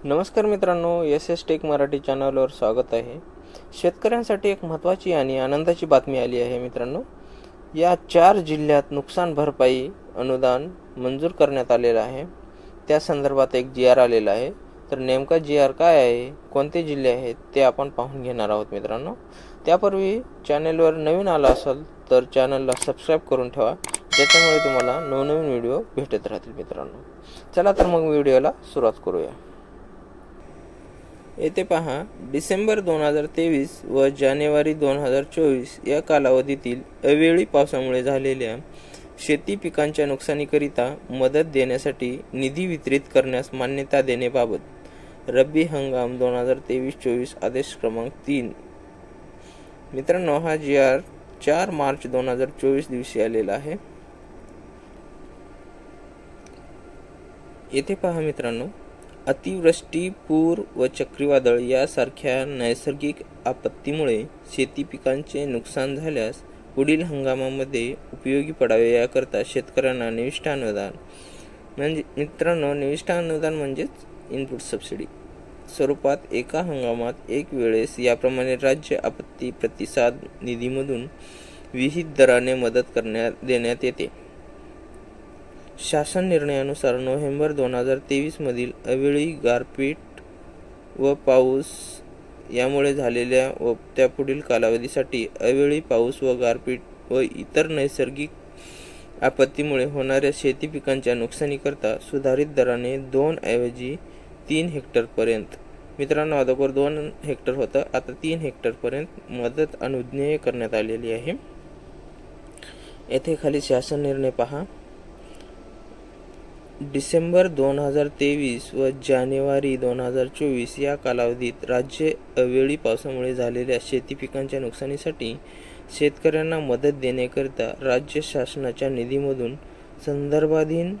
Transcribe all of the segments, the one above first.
नमस्कार मित्रांनो, S take Marathi चॅनलवर स्वागत आहे। शेतकऱ्यांसाठी एक महत्त्वाची आणि आनंदाची बातमी आली आहे मित्रांनो। या 4 जिल्ह्यात नुकसान भरपाई अनुदान मंजूर करण्यात आलेलं आहे। त्या संदर्भात एक जी आर आलेला आहे। तर नेमका जी आर काय आहे, कोणते जिल्हे आहेत ते आपण पाहून घेणार आहोत मित्रांनो। त्यापूर्वी चॅनलवर नवीन आला असाल तर चॅनलला सबस्क्राइब करून ठेवा, ज्याच्यामुळे तुम्हाला नवनवीन व्हिडिओ भेटत राहतील मित्रांनो। चला तर मग व्हिडिओला सुरुवात करूया। येथे पहा, डिसेंबर 2023 व जानेवारी 2024 या कालावधीतील अवेळी पावसामुळे झालेल्या शेती पिकांच्या नुकसानीकरिता मदत देण्यासाठी निधी वितरित करण्यास मान्यता देण्याबाबत रब्बी हंगाम 2023-24 आदेश क्रमांक 3 मित्रांनो, हा जी आर 4 मार्च 2024 दिवशी आलेला आहे। येथे पहा मित्रांनो, अतिवृष्टी, पूर व चक्रीवादळ यासारख्या नैसर्गिक आपत्तीमुळे शेती पिकांचे नुकसान झाल्यास पुढील हंगामामध्ये उपयोगी पडावे याकरता शेतकऱ्यांना निविष्ठ अनुदान म्हणजे मित्रांनो, निविष्ठ अनुदान म्हणजेच इनपुट सबसिडी स्वरूपात एका हंगामात एक वेळेस याप्रमाणे राज्य आपत्ती प्रतिसाद निधीमधून विहित दराने मदत देण्यात येते। शासन निर्णयानुसार नोव्हेंबर 2023 मधील अवेळी गारपीट व पाऊस यामुळे झालेल्या व त्यापुढील कालावधीसाठी अवेळी पाऊस व गारपीट व इतर नैसर्गिक आपत्तीमुळे होणाऱ्या शेती पिकांच्या नुकसानीकरता सुधारित दराने 2 ऐवजी 3 हेक्टर पर्यंत मित्रांनो, अगोदर 2 हेक्टर होतं, आता 3 हेक्टर पर्यंत मदत अनुज्ञेय करण्यात आलेली आहे। येथे खाली शासन निर्णय पहा। डिसेंबर 2023 व जानेवारी 2024 या कालावधीत राज्य अवेळी पावसामुळे झालेल्या शेती पिकांच्या नुकसानीसाठी शेतकऱ्यांना मदत देण्याकरिता राज्य शासनाच्या निधीमधून संदर्भाधीन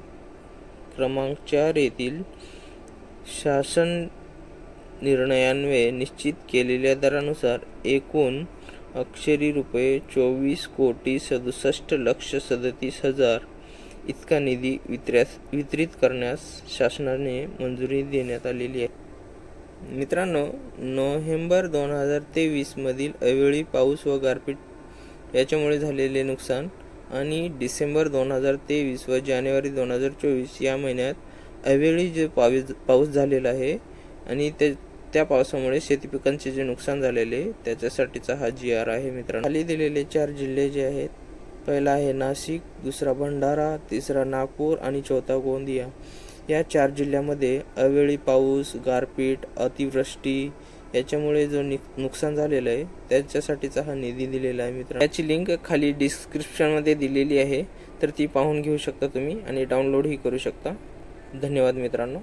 क्रमांक 4 येथील शासन निर्णयान्वये निश्चित केलेल्या दरानुसार एकूण अक्षरी रुपये 24,67,37,000 इतका निधी वितरित करण्यास शासनाने मंजुरी देण्यात आलेली आहे। मित्रांनो, नोव्हेंबर 2023 मधील अवेळी पाऊस व गारपीट याच्यामुळे झालेले नुकसान आणि डिसेंबर 2023 व जानेवारी 2024 या महिन्यात अवेळी जे पाऊस झालेला आहे आणि त्या पावसामुळे शेती पिकांचे जे नुकसान झालेले त्याच्यासाठीचा हा जी आर आहे मित्रांनो। खाली दिलेले 4 जिल्हे जे आहेत, पहिला आहे नाशिक, दुसरा भंडारा, तिसरा नागपूर आणि चौथा गोंदिया। या 4 जिल्ह्यामध्ये अवेळी पाऊस, गारपीट, अतिवृष्टी याच्यामुळे जो नुकसान झालेलं आहे त्याच्यासाठीचा हा निधी दिलेला आहे मित्रांनो। याची लिंक खाली डिस्क्रिप्शन मध्ये दिलेली आहे, तर ती पाहून घेऊ शकता तुम्ही आणि डाउनलोड ही करू शकता। धन्यवाद मित्रांनो।